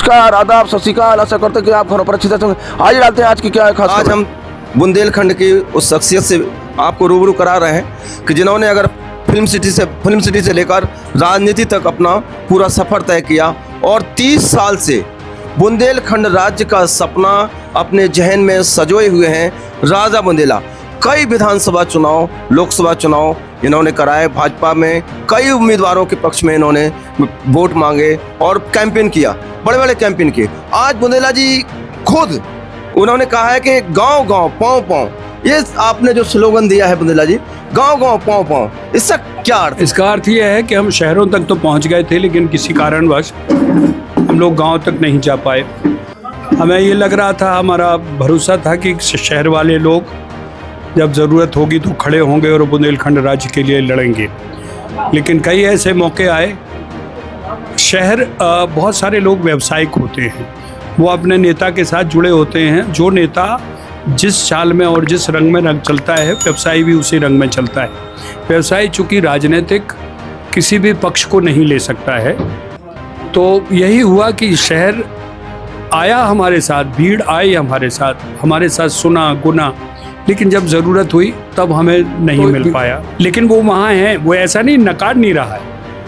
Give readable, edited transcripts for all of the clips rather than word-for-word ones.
नमस्कार, आदाब, सत श्री अकाल। आशा करते हैं कि आप घरों पर अच्छी तरह से। आज डालते हैं आज की क्या है खास। आज हम बुंदेलखंड की उस शख्सियत से आपको रूबरू करा रहे हैं कि जिन्होंने अगर फिल्म सिटी से लेकर राजनीति तक अपना पूरा सफ़र तय किया और 30 साल से बुंदेलखंड राज्य का सपना अपने जहन में सजोए हुए हैं। राजा बुंदेला कई विधानसभा चुनाव, लोकसभा चुनाव इन्होंने कराए। भाजपा में कई उम्मीदवारों के पक्ष में इन्होंने वोट मांगे और कैंपेन किया, बड़े बड़े कैंपेन किए। आज बुंदेला जी खुद उन्होंने कहा है कि गांव गांव पाँव पाँव, ये आपने जो स्लोगन दिया है बुंदेला जी, गांव गांव पाँव पाँव, इसका क्या अर्थ? इसका अर्थ ये है कि हम शहरों तक तो पहुंच गए थे, लेकिन किसी कारणवश हम लोग गांव तक नहीं जा पाए। हमें ये लग रहा था, हमारा भरोसा था कि शहर वाले लोग जब ज़रूरत होगी तो खड़े होंगे और बुंदेलखंड राज्य के लिए लड़ेंगे। लेकिन कई ऐसे मौके आए, शहर बहुत सारे लोग व्यवसायिक होते हैं, वो अपने नेता के साथ जुड़े होते हैं। जो नेता जिस चाल में और जिस रंग में रंग चलता है, व्यवसायी भी उसी रंग में चलता है। व्यवसायी चूँकि राजनीतिक किसी भी पक्ष को नहीं ले सकता है, तो यही हुआ कि शहर आया हमारे साथ, भीड़ आई हमारे साथ सुना गुना, लेकिन जब ज़रूरत हुई तब हमें नहीं मिल पाया। लेकिन वो वहाँ हैं, वो ऐसा नहीं नकार नहीं रहा है,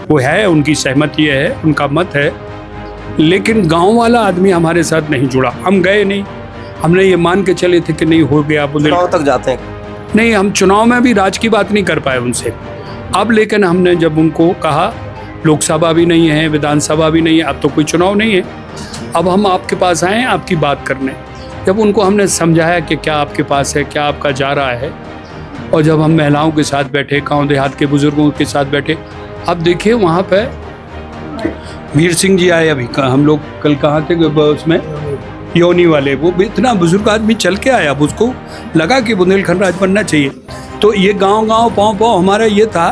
वो है, उनकी सहमति है, उनका मत है। लेकिन गांव वाला आदमी हमारे साथ नहीं जुड़ा। हम गए नहीं, हमने ये मान के चले थे कि नहीं हो गया बुंदेलखंड तक जाते हैं। नहीं, हम चुनाव में भी राज की बात नहीं कर पाए उनसे। अब लेकिन हमने जब उनको कहा, लोकसभा भी नहीं है, विधानसभा भी नहीं है, अब तो कोई चुनाव नहीं है, अब हम आपके पास आए हैं आपकी बात करने। जब उनको हमने समझाया कि क्या आपके पास है, क्या आपका जा रहा है, और जब हम महिलाओं के साथ बैठे, गांव देहात के बुजुर्गों के साथ बैठे, अब देखिए वहाँ पे वीर सिंह जी आए। अभी हम लोग कल कहाँ थे उसमें, योनी वाले, वो भी इतना बुजुर्ग आदमी चल के आया। अब उसको लगा कि बुंदेलखंड राज बनना चाहिए। तो ये गांव गांव पाँव पाँव हमारा ये था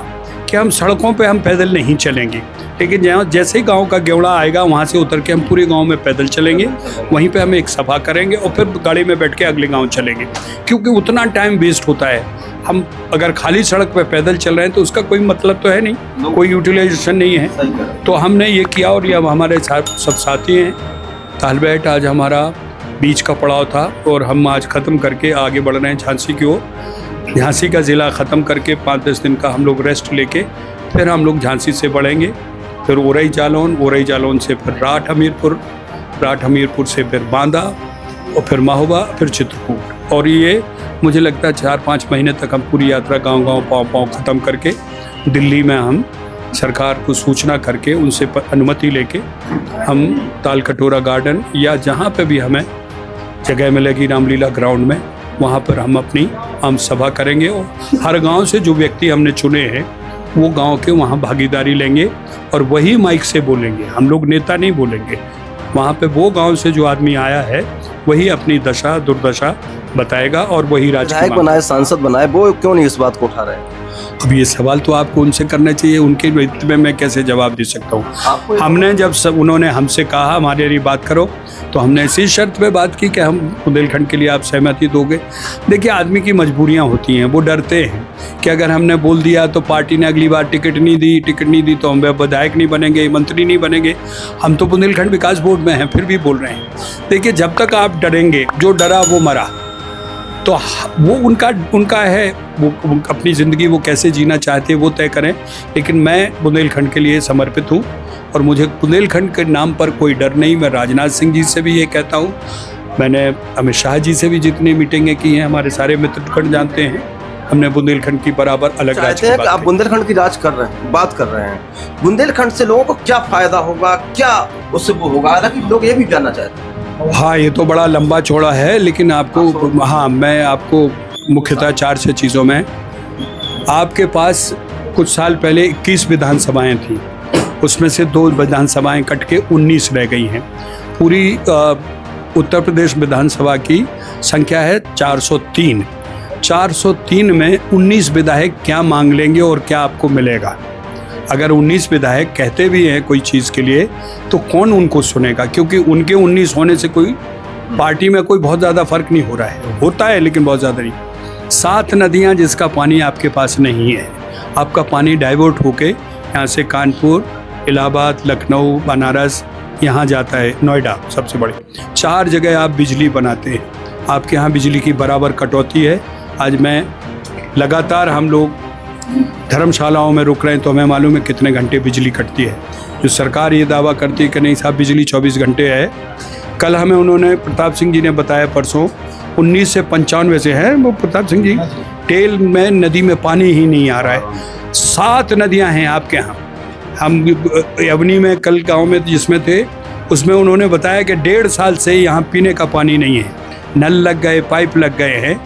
कि हम सड़कों पे हम पैदल नहीं चलेंगे, लेकिन जैसे ही गांव का गेवड़ा आएगा वहाँ से उतर के हम पूरे गांव में पैदल चलेंगे, वहीं पे हम एक सभा करेंगे और फिर गाड़ी में बैठ के अगले गांव चलेंगे, क्योंकि उतना टाइम वेस्ट होता है। हम अगर खाली सड़क पे पैदल चल रहे हैं तो उसका कोई मतलब तो है नहीं, कोई यूटिलाइजेशन नहीं है। तो हमने ये किया और ये अब हमारे साथ सब साथी हैं। तालबेट आज हमारा बीच का पड़ाव था और हम आज ख़त्म करके आगे बढ़ रहे हैं झांसी की ओर। झांसी का ज़िला ख़त्म करके 5-10 दिन का हम लोग रेस्ट लेके फिर हम लोग झांसी से बढ़ेंगे, फिर ओरई जालौन से फिर राठ हमीरपुर से फिर बांदा और फिर महोबा, फिर चित्रकूट। और ये मुझे लगता है 4-5 महीने तक हम पूरी यात्रा गांव गांव पाँव पाँव ख़त्म करके दिल्ली में हम सरकार को सूचना करके उनसे अनुमति लेके हम तालकटोरा गार्डन या जहाँ पे भी हमें जगह मिलेगी रामलीला ग्राउंड में, वहाँ पर हम अपनी आम सभा करेंगे। और हर गांव से जो व्यक्ति हमने चुने हैं वो गांव के वहाँ भागीदारी लेंगे और वही माइक से बोलेंगे। हम लोग नेता नहीं बोलेंगे, वहाँ पे वो गांव से जो आदमी आया है वही अपनी दशा दुर्दशा बताएगा और वही विधायक बनाए, सांसद बनाए, वो क्यों नहीं इस बात को उठा रहे हैं? अब ये सवाल तो आपको उनसे करना चाहिए, उनके व्यक्तित्व में मैं कैसे जवाब दे सकता हूँ। हमने जब सब उन्होंने हमसे कहा हमारे लिए बात करो, तो हमने इसी शर्त पे बात की कि हम बुंदेलखंड के लिए आप सहमति दोगे। देखिए, आदमी की मजबूरियाँ होती हैं, वो डरते हैं कि अगर हमने बोल दिया तो पार्टी ने अगली बार टिकट नहीं दी तो हम विधायक नहीं बनेंगे, मंत्री नहीं बनेंगे। हम तो बुंदेलखंड विकास बोर्ड में हैं, फिर भी बोल रहे हैं। देखिए, जब तक आप डरेंगे, जो डरा वो मरा, तो वो उनका है, वो अपनी ज़िंदगी वो कैसे जीना चाहते हैं वो तय करें। लेकिन मैं बुंदेलखंड के लिए समर्पित हूँ और मुझे बुंदेलखंड के नाम पर कोई डर नहीं। मैं राजनाथ सिंह जी से भी ये कहता हूँ, मैंने अमित शाह जी से भी जितनी मीटिंगें की हैं, हमारे सारे मित्रगण जानते हैं, हमने बुंदेलखंड की बराबर अलग राज की बात। आप बुंदेलखंड की राज कर रहे हैं, बात कर रहे हैं, बुंदेलखंड से लोगों को क्या फायदा होगा, क्या उससे वो होगा? हालांकि लोग ये भी जानना चाहते हैं। हाँ, ये तो बड़ा लंबा चौड़ा है, लेकिन आपको, हाँ, मैं आपको मुख्यतः 4 से चीज़ों में, आपके पास कुछ साल पहले 21 विधानसभाएं थी, उसमें से 2 विधानसभाएं कट के 19 रह गई हैं। पूरी उत्तर प्रदेश विधानसभा की संख्या है 403। 403 में 19 विधायक क्या मांग लेंगे और क्या आपको मिलेगा? अगर 19 विधायक कहते भी हैं कोई चीज़ के लिए, तो कौन उनको सुनेगा? क्योंकि उनके 19 होने से कोई पार्टी में कोई बहुत ज़्यादा फर्क नहीं हो रहा है, होता है लेकिन बहुत ज़्यादा नहीं। 7 नदियाँ जिसका पानी आपके पास नहीं है, आपका पानी डाइवर्ट होके यहाँ से कानपुर, इलाहाबाद, लखनऊ, बनारस, यहाँ जाता है नोएडा सबसे बड़े। 4 जगह आप बिजली बनाते हैं, आपके यहाँ बिजली की बराबर कटौती है। आज मैं लगातार हम लोग धर्मशालाओं में रुक रहे हैं तो हमें मालूम है कितने घंटे बिजली कटती है। जो सरकार ये दावा करती है कि नहीं साहब बिजली 24 घंटे है, कल हमें उन्होंने प्रताप सिंह जी ने बताया परसों 19 से 95 से है वो प्रताप सिंह जी, टेल में नदी में पानी ही नहीं आ रहा है। 7 नदियां हैं आपके यहाँ। हम अवनी में कल गांव में जिसमें थे उसमें उन्होंने बताया कि 1.5 साल से यहाँ पीने का पानी नहीं है, नल लग गए, पाइप लग गए हैं।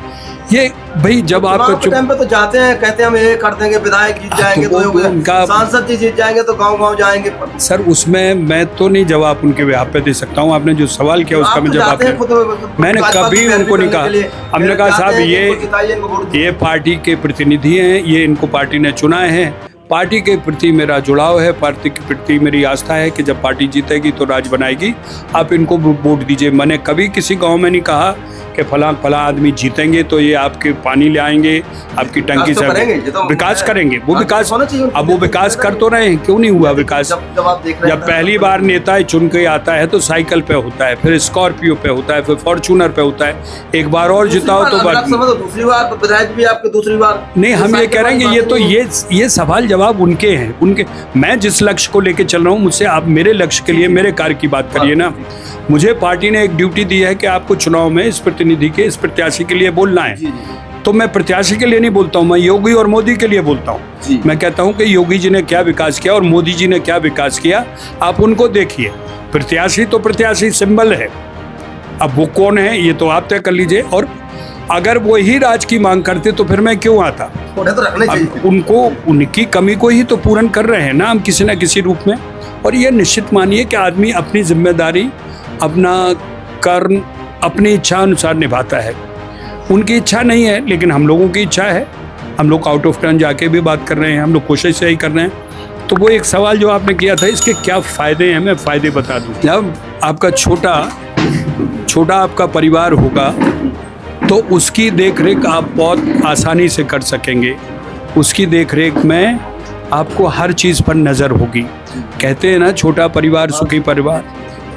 ये भाई जब आपका टाइम पे तो जाते हैं, कहते हैं हम ये कर देंगे, विधायक जीत जाएंगे तो उनका सांसद जी जीत जाएंगे तो गांव-गांव जाएंगे। सर उसमें मैं तो नहीं जवाब उनके बेहाफ पे दे सकता हूँ। आपने जो सवाल किया उसका मैं जवाब मैंने कभी उनको नहीं कहा। हमने कहा साहब ये पार्टी के प्रतिनिधि हैं, ये इनको पार्टी ने चुना है, पार्टी के प्रति मेरा जुड़ाव है, पार्टी के प्रति मेरी आस्था है कि जब पार्टी जीतेगी तो राज बनाएगी, आप इनको वोट दीजिए। मैंने कभी किसी गांव में नहीं कहा कि फला आदमी जीतेंगे तो ये आपके पानी ले आएंगे, आपकी टंकी से विकास करेंगे। वो विकास अब वो विकास कर तो रहे हैं, क्यों नहीं हुआ विकास? जब पहली बार नेता चुन के आता है तो साइकिल पे होता है, फिर स्कॉर्पियो पे होता है, फिर फॉर्चूनर पे होता है। एक बार और जिताओ तो दूसरी बार विधायक भी आपके दूसरी बार नहीं। हम ये कह रहे हैं कि ये तो ये सवाल जवाब उनके हैं, उनके। मैं जिस लक्ष्य को लेके चल रहा हूँ मुझसे आप मेरे लक्ष्य के लिए मेरे कार्य की बात करिए ना। मुझे पार्टी ने एक ड्यूटी दी है कि आपको चुनाव में इस प्रतिनिधि के, इस प्रत्याशी के लिए बोलना है। तो मैं प्रत्याशी के लिए नहीं बोलता हूँ, मैं योगी और मोदी के लिए बोलता हूँ। मैं कहता हूँ कि योगी जी ने क्या विकास किया और मोदी जी ने क्या विकास किया, आप उनको देखिए। प्रत्याशी तो प्रत्याशी सिंबल है, अब वो कौन है ये तो आप तय कर लीजिए। और अगर वो ही राज की मांग करते तो फिर मैं क्यों आता? अब उनको उनकी कमी को ही तो पूर्ण कर रहे हैं ना हम किसी न किसी रूप में। और ये निश्चित मानिए कि आदमी अपनी जिम्मेदारी, अपना कर्म अपनी इच्छा अनुसार निभाता है। उनकी इच्छा नहीं है लेकिन हम लोगों की इच्छा है। हम लोग आउट ऑफ टर्न जाके भी बात कर रहे हैं, हम लोग कोशिश यही कर रहे हैं। तो वो एक सवाल जो आपने किया था इसके क्या फ़ायदे हैं, मैं फ़ायदे बता दूँ। जब आपका छोटा आपका परिवार होगा तो उसकी देखरेख आप बहुत आसानी से कर सकेंगे। उसकी देखरेख में आपको हर चीज़ पर नज़र होगी। कहते हैं ना छोटा परिवार सुखी परिवार।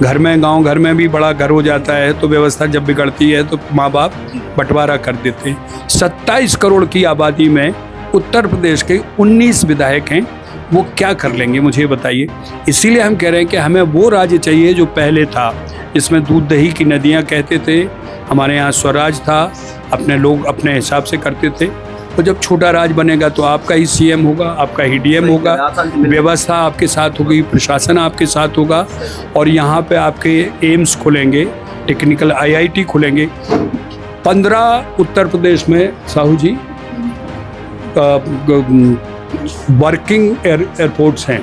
घर में, गांव घर में भी बड़ा घर हो जाता है तो व्यवस्था जब बिगड़ती है तो माँ बाप बंटवारा कर देते हैं। 27 करोड़ की आबादी में उत्तर प्रदेश के 19 विधायक हैं, वो क्या कर लेंगे मुझे बताइए। इसीलिए हम कह रहे हैं कि हमें वो राज्य चाहिए जो पहले था, जिसमें दूध दही की नदियाँ कहते थे। हमारे यहाँ स्वराज था, अपने लोग अपने हिसाब से करते थे। तो जब छोटा राज बनेगा तो आपका ही सीएम होगा, आपका ही डीएम होगा, व्यवस्था आपके साथ होगी, प्रशासन आपके साथ होगा। और यहाँ पे आपके एम्स खुलेंगे, टेक्निकल IIT खुलेंगे। 15 उत्तर प्रदेश में साहू जी वर्किंग एयरपोर्ट्स हैं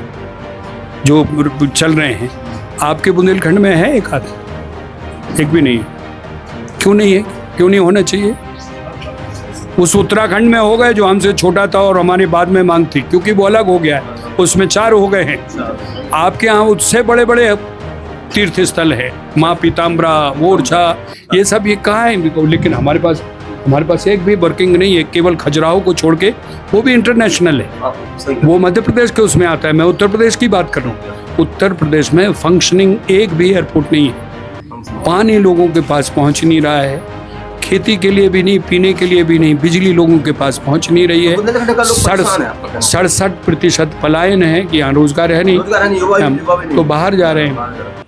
जो चल रहे हैं। आपके बुंदेलखंड में है एक आध? एक भी नहीं है। क्यों नहीं है? क्यों नहीं होना चाहिए? उस उत्तराखंड में हो गए जो हमसे छोटा था और हमारे बाद में मांग थी, क्योंकि वो अलग हो गया है, उसमें 4 हो गए हैं। आपके यहाँ उससे बड़े बड़े तीर्थ स्थल है, माँ पीताम्बरा, ओरछा, ये सब ये कहाँ है? लेकिन हमारे पास एक भी वर्किंग नहीं है, केवल खजुराहो को छोड़ के, वो भी इंटरनेशनल है। वो मध्य प्रदेश के उसमें आता है, मैं उत्तर प्रदेश की बात कर रहा हूँ। उत्तर प्रदेश में फंक्शनिंग एक भी एयरपोर्ट नहीं है। पानी लोगों के पास पहुँच नहीं रहा है, खेती के लिए भी नहीं, पीने के लिए भी नहीं, बिजली लोगों के पास पहुंच नहीं रही है। 67% पलायन है कि यहाँ रोजगार है नहीं, तो बाहर जा रहे हैं।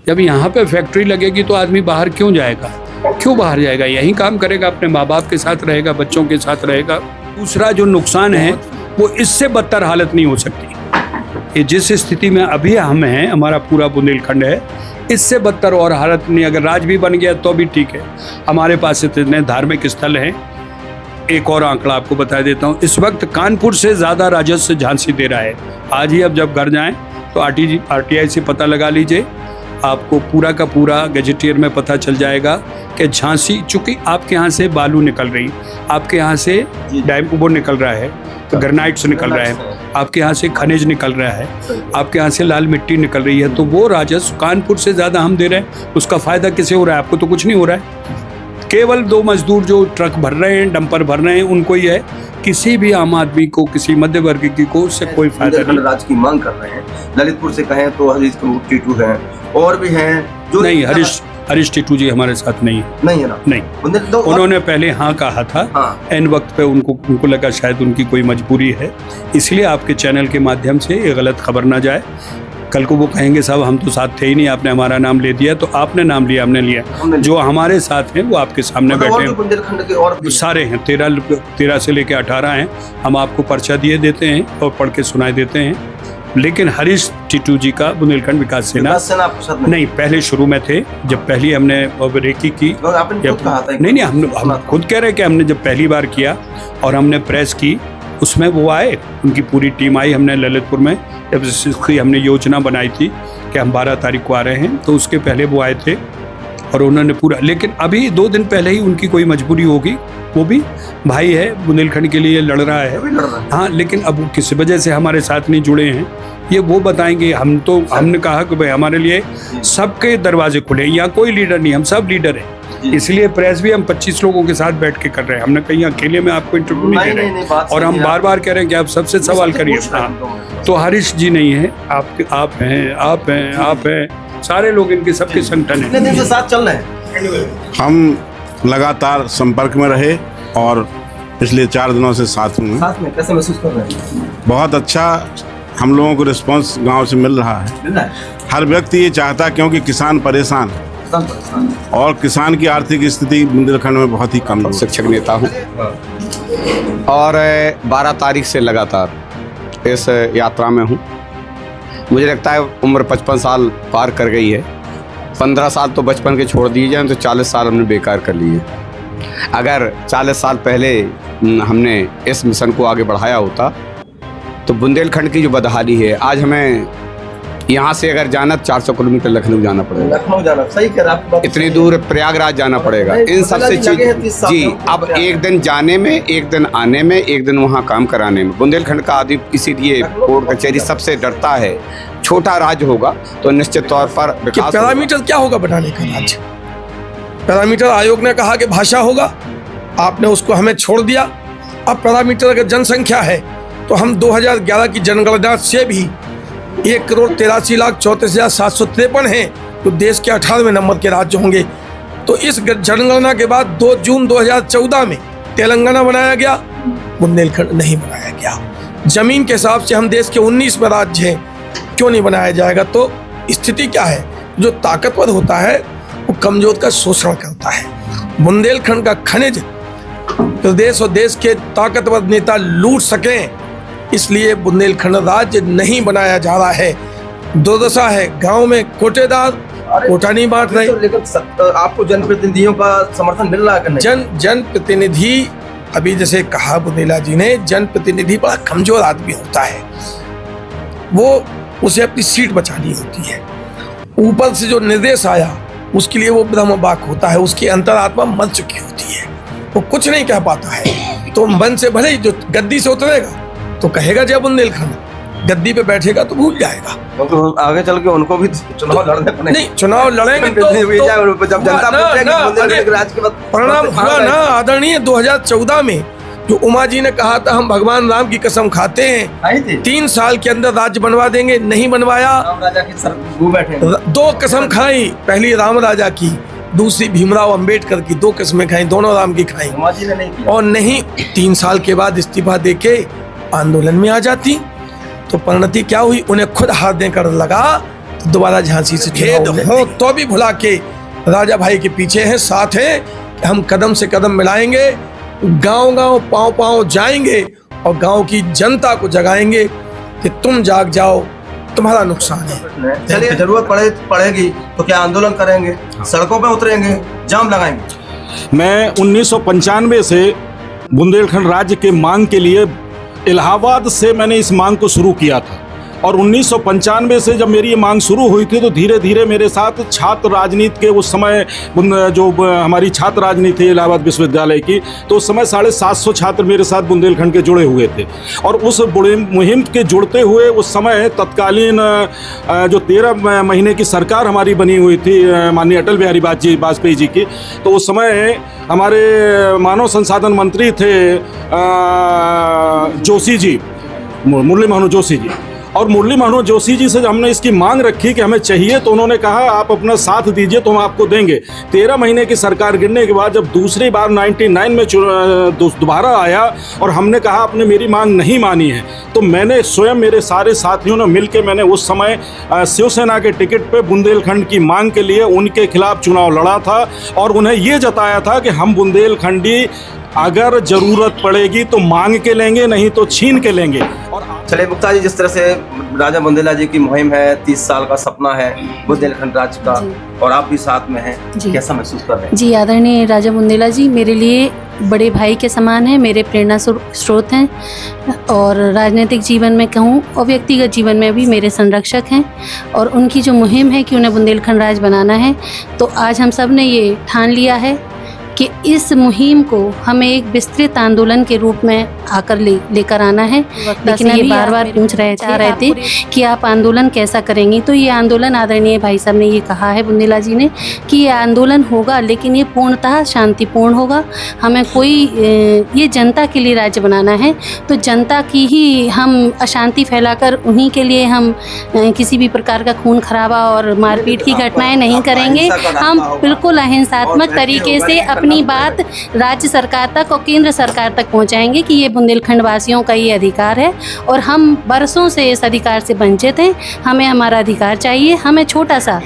जब यहाँ पे फैक्ट्री लगेगी तो आदमी बाहर क्यों जाएगा? क्यों बाहर जाएगा? यहीं काम करेगा, अपने माँ बाप के साथ रहेगा, बच्चों के साथ रहेगा। दूसरा जो नुकसान है वो इससे बदतर हालत नहीं हो सकती। ये जिस स्थिति में अभी हम हैं, हमारा पूरा बुंदेलखंड है, इससे बदतर और हालत नहीं। अगर राज भी बन गया तो भी ठीक है। हमारे पास इतने धार्मिक स्थल हैं। एक और आंकड़ा आपको बता देता हूँ, इस वक्त कानपुर से ज़्यादा राजस्व झांसी दे रहा है। आज ही अब जब घर जाएं तो RTI से पता लगा लीजिए, आपको पूरा का पूरा गैजेटियर में पता चल जाएगा कि झांसी, चूँकि आपके यहाँ से बालू निकल रही, आपके यहाँ से वो निकल रहा है, तो ग्रेनाइट्स निकल रहा है, आपके यहाँ से खनिज निकल रहा है, आपके यहाँ से लाल मिट्टी निकल रही है, तो वो राजस्व कानपुर से ज़्यादा हम दे रहे हैं। उसका फ़ायदा किसे हो रहा है? आपको तो कुछ नहीं हो रहा है। केवल 2 मजदूर जो ट्रक भर रहे हैं, डंपर भर रहे हैं, उनको ही है। किसी भी आम आदमी को, किसी मध्य वर्ग की को उससे कोई फायदा नहीं। बुंदेलखंड राज्य की मांग कर रहे हैं। ललितपुर से कहें तो हरीश टीटू हैं और भी हैं जो नहीं, हरीश टीटू जी हमारे साथ नहीं है। नहीं है ना। नहीं, उन्होंने पहले हाँ कहा था। हाँ। एन वक्त पे उनको लगा शायद उनकी कोई मजबूरी है, इसलिए आपके चैनल के माध्यम से ये गलत खबर ना जाए। कल को वो कहेंगे साहब हम तो साथ थे ही नहीं, आपने हमारा नाम ले दिया। तो आपने नाम लिया, हमने लिया। जो हमारे साथ हैं वो आपके सामने बैठे हैं, बुंदेलखंड के और भी सारे हैं। 13 से लेके 18 हैं। हम आपको पर्चा दिए देते हैं और पढ़ के सुनाए देते हैं। लेकिन हरीश टीटू जी का बुंदेलखंड विकास सेना आपके साथ नहीं, पहले शुरू में थे। जब पहली हमने रेकी की, आपने खुद कहा था। नहीं, हम खुद कह रहे हैं कि हमने जब पहली बार किया और हमने प्रेस की, उसमें वो आए, उनकी पूरी टीम आई। हमने ललितपुर में जब इसकी हमने योजना बनाई थी कि हम 12 तारीख को आ रहे हैं, तो उसके पहले वो आए थे और उन्होंने पूरा। लेकिन अभी 2 दिन पहले ही उनकी कोई मजबूरी होगी, वो भी भाई है, बुंदेलखंड के लिए लड़ रहा है। हाँ, लेकिन अब किस वजह से हमारे साथ नहीं जुड़े हैं ये वो बताएंगे। हमने कहा कि भाई हमारे लिए सबके दरवाजे खुले, यहाँ कोई लीडर नहीं, हम सब लीडर हैं। इसलिए प्रेस भी हम 25 लोगों के साथ बैठ के कर रहे हैं। हमने कहीं अकेले में आपको इंटरव्यू नहीं दे रहे, और हम बार बार कह रहे हैं कि आप सबसे सवाल करिए। हाँ, तो हरीश जी नहीं है, आप हैं, सारे लोग इनके सबके संगठन कितने दिन से साथ चल रहे हैं? हम लगातार संपर्क में रहे और पिछले 4 दिनों से साथ में। साथ में कैसे महसूस कर रहे हैं? बहुत अच्छा हम लोगों को रिस्पांस गांव से मिल रहा है। हर व्यक्ति ये चाहता है, क्योंकि किसान परेशान है और किसान की आर्थिक स्थिति बुंदेलखंड में बहुत ही कमजोर। शिक्षक नेता हूँ और 12 तारीख से लगातार इस यात्रा में हूँ। मुझे लगता है उम्र 55 साल पार कर गई है। 15 साल तो बचपन के छोड़ दिए जाए तो 40 साल हमने बेकार कर लिए। अगर 40 साल पहले हमने इस मिशन को आगे बढ़ाया होता तो बुंदेलखंड की जो बदहाली है, आज हमें यहाँ से अगर जाना 400 किलोमीटर लखनऊ जाना पड़ेगा। लखनऊ जाना, सही कह रहा है। इतनी दूर प्रयागराज जाना पड़ेगा। इन सबसे चीज जी, अब एक दिन जाने में, एक दिन आने में, एक दिन वहाँ काम कराने में बुंदेलखंड का आदि इसीलिए कोर्ट कचहरी सबसे डरता है। छोटा राज्य होगा तो निश्चित तौर पर विकास। पैरामीटर क्या होगा बनाने का राज्य? पैरामीटर आयोग ने कहा कि भाषा होगा, आपने उसको हमें छोड़ दिया। अब पैरामीटर अगर जनसंख्या है तो हम 2011 की जनगणना से भी 1,83,34,753 हैं, तो देश के 18वें नंबर के राज्य होंगे। तो इस जनगणना के बाद 2 जून 2014 में तेलंगाना बनाया गया, बुंदेलखंड नहीं बनाया गया। जमीन के हिसाब से हम देश के 19वें राज्य हैं, क्यों नहीं बनाया जाएगा? तो स्थिति क्या है? जो ताकतवर होता है वो कमजोर का शोषण करता है। बुंदेलखंड का खनिज प्रदेश और देश के ताकतवर नेता लूट सकें, इसलिए बुंदेलखंड राज्य नहीं बनाया जा रहा है। दुर्दशा है, गांव में कोटेदार कोटा नहीं बांट रहे। लेकिन आपको जनप्रतिनिधियों का समर्थन मिल रहा है कि नहीं? जनप्रतिनिधि, अभी जैसे कहा बुंदेला जी ने, जनप्रतिनिधि बड़ा कमजोर आदमी होता है, वो उसे अपनी सीट बचानी होती है। ऊपर से जो निर्देश आया उसके लिए वो ब्रह्मवाक होता है, उसकी अंतरात्मा मर चुकी होती है, वो कुछ नहीं कह पाता है। तो मन से भले ही जो गद्दी से उतरेगा तो कहेगा जय बुंदेलखंड, गद्दी पे बैठेगा तो भूल जाएगा। तो आगे चल के उनको भी चुनाव लड़ने पड़ेंगे। नहीं, चुनाव लड़ेंगे तो जब जनता परिणाम हुआ ना आदरणीय। 2014 में जो उमा जी ने कहा था हम भगवान राम की कसम खाते हैं 3 साल के अंदर राज्य बनवा देंगे, नहीं बनवाया। राम राजा की बैठे 2 कसम खाई, पहली राम राजा की, दूसरी भीमराव अंबेडकर की। 2 किस्में खाई, दोनों राम की खाई, और नहीं 3 साल के बाद इस्तीफा देके आंदोलन में आ जाती। तो परिणति क्या हुई? उन्हें खुद हाथ देकर लगा तो दोबारा झांसी से खेद हो तो भी भुला के राजा भाई के पीछे हैं, साथ हैं, हम कदम से कदम मिलाएंगे, गांव गांव पांव पांव जाएंगे और गांव की जनता को जगाएंगे कि तुम जाग जाओ, तुम्हारा नुकसान है। चलिए, जरूरत पड़ेगी तो क्या आंदोलन करेंगे, सड़कों पे उतरेंगे, जाम लगाएंगे। मैं 1995 से बुंदेलखंड राज्य के मांग के लिए इलाहाबाद से मैंने इस मांग को शुरू किया था। और 1995 से जब मेरी ये मांग शुरू हुई थी तो धीरे धीरे मेरे साथ छात्र राजनीति के उस समय जो हमारी छात्र राजनीति थी इलाहाबाद विश्वविद्यालय की, तो उस समय 750 छात्र मेरे साथ बुंदेलखंड के जुड़े हुए थे। और उस मुहिम के जुड़ते हुए उस समय तत्कालीन जो 13 महीने की सरकार हमारी बनी हुई थी माननीय अटल बिहारी वाजपेयी जी की, तो उस समय हमारे मानव संसाधन मंत्री थे जोशी जी, मुरली मनोहर जोशी जी। और मुरली मनोहर जोशी जी से हमने इसकी मांग रखी कि हमें चाहिए, तो उन्होंने कहा आप अपना साथ दीजिए तो हम आपको देंगे। 13 महीने की सरकार गिरने के बाद जब दूसरी बार 99 में दोबारा आया और हमने कहा आपने मेरी मांग नहीं मानी है, तो मैंने स्वयं मेरे सारे साथियों ने मिलकर मैंने उस समय शिवसेना के टिकट पे बुंदेलखंड की मांग के लिए उनके खिलाफ चुनाव लड़ा था और उन्हें ये जताया था कि हम बुंदेलखंडी अगर जरूरत पड़ेगी तो मांग के लेंगे, नहीं तो छीन के लेंगे। और चलिए मुक्ता जी, जिस तरह से राजा बुंदेला जी की मुहिम है, 30 साल का सपना है बुंदेलखंड राज्य का, और आप भी साथ में हैं, कैसा महसूस कर रहे हैं? जी, आदरणीय राजा बुंदेला जी मेरे लिए बड़े भाई के समान हैं, मेरे प्रेरणा स्रोत हैं और राजनीतिक जीवन में कहूँ और व्यक्तिगत जीवन में भी मेरे संरक्षक हैं। और उनकी जो मुहिम है कि उन्हें बुंदेलखंड राज्य बनाना है, तो आज हम सब ने ये ठान लिया है कि इस मुहिम को हमें एक विस्तृत आंदोलन के रूप में आकर लेकर आना है। लेकिन ये बार-बार पूछ रहे थे कि आप आंदोलन कैसा करेंगी, तो ये आंदोलन आदरणीय भाई साहब ने ये कहा है बुंदेला जी ने कि ये आंदोलन होगा, लेकिन ये पूर्णतः शांतिपूर्ण होगा। हमें कोई ये जनता के लिए राज्य बनाना है, तो जनता की ही हम अशांति फैलाकर उन्हीं के लिए हम किसी भी प्रकार का खून खराबा और मारपीट की घटनाएं नहीं करेंगे। हम बिल्कुल अहिंसात्मक तरीके से अपनी बात राज्य सरकार तक और केंद्र सरकार तक पहुंचाएंगे कि ये बुंदेलखंड वासियों का ये अधिकार है और हम बरसों से इस अधिकार से वंचित हैं। हमें हमारा अधिकार चाहिए। हमें छोटा सा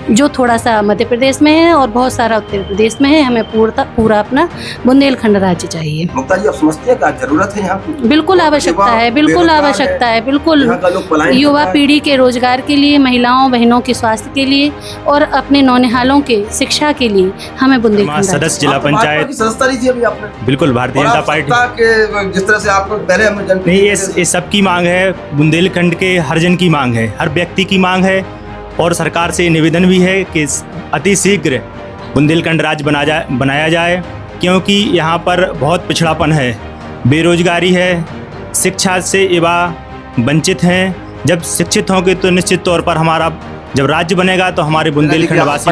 जो थोड़ा सा मध्य प्रदेश में है और बहुत सारा उत्तर प्रदेश में है, हमें पूरा अपना बुंदेलखंड राज्य चाहिए। मुक्ता जी, आप समझते हैं क्या जरूरत है यहाँ की? बिल्कुल आवश्यकता है, बिल्कुल आवश्यकता है, बिल्कुल युवा पीढ़ी के रोजगार के लिए, महिलाओं बहनों के स्वास्थ्य के लिए और अपने नौनिहालों के शिक्षा के लिए हमें बुंदेलखंड सदस्य जिला पंचायत सदस्यता ली थी अभी आपने? बिल्कुल, भारतीय जनता पार्टी जिस तरह से आपको पहले हम नहीं, ये सबकी मांग है, बुंदेलखंड के हर जन की मांग है, हर व्यक्ति की मांग है और सरकार से निवेदन भी है कि अति शीघ्र बुंदेलखंड राज्य बनाया जाए, क्योंकि यहाँ पर बहुत पिछड़ापन है, बेरोजगारी है, शिक्षा से युवा वंचित हैं। जब शिक्षित होंगे तो निश्चित तौर पर हमारा जब राज्य बनेगा तो हमारे बुंदेलखंड वासी।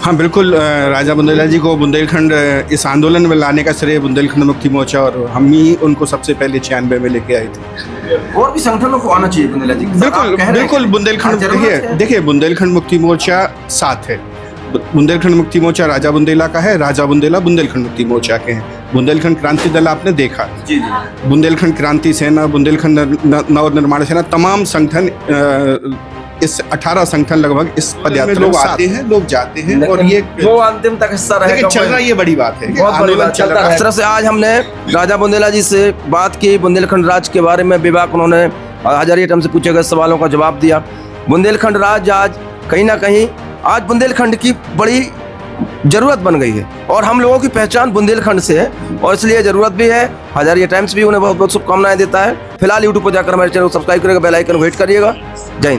हाँ बिल्कुल, राजा बुंदेला जी को बुंदेलखंड इस आंदोलन में लाने का श्रेय बुंदेलखंड मुक्ति मोर्चा और हम ही उनको सबसे पहले 96 में लेके आए थे। और भी संगठनों को आना चाहिए बुंदेला जी। बिल्कुल बुंदेलखंड देखिए बुंदेलखंद मुक्ति मोर्चा साथ है। बुंदेलखंड मुक्ति मोर्चा राजा बुंदेला का है, राजा बुंदेला बुंदेलखंड मुक्ति मोर्चा के हैं। बुंदेलखंड क्रांति दल आपने देखा, बुंदेलखंड क्रांति सेना, बुंदेलखंड नवनिर्माण सेना, तमाम संगठन, इस 18 संगठन लगभग इस पदयात्रा में लोग आते हैं, लोग जाते हैं और ये वो अंतिम तक हिस्सा रहेगा, चल रहा है। ये बड़ी बात है, आंदोलन चल रहा है। इस तरह से आज हमने राजा बुंदेला जी से बात की, बुंदेलखंड राज्य के बारे में विभाग उन्होंने हजारी टर्म से पूछे गए सवालों का जवाब दिया। बुंदेलखंड राज्य आज कहीं ना कहीं आज बुंदेलखंड की बड़ी जरूरत बन गई है और हम लोगों की पहचान बुंदेलखंड से है और इसलिए जरूरत भी है। हजारिया टाइम्स भी उन्हें बहुत बहुत शुभकामनाएं देता है। फिलहाल यूट्यूब पर जाकर हमारे चैनल को सब्सक्राइब करेगा, बेल आइकन वेट करिएगा। जय हिंद।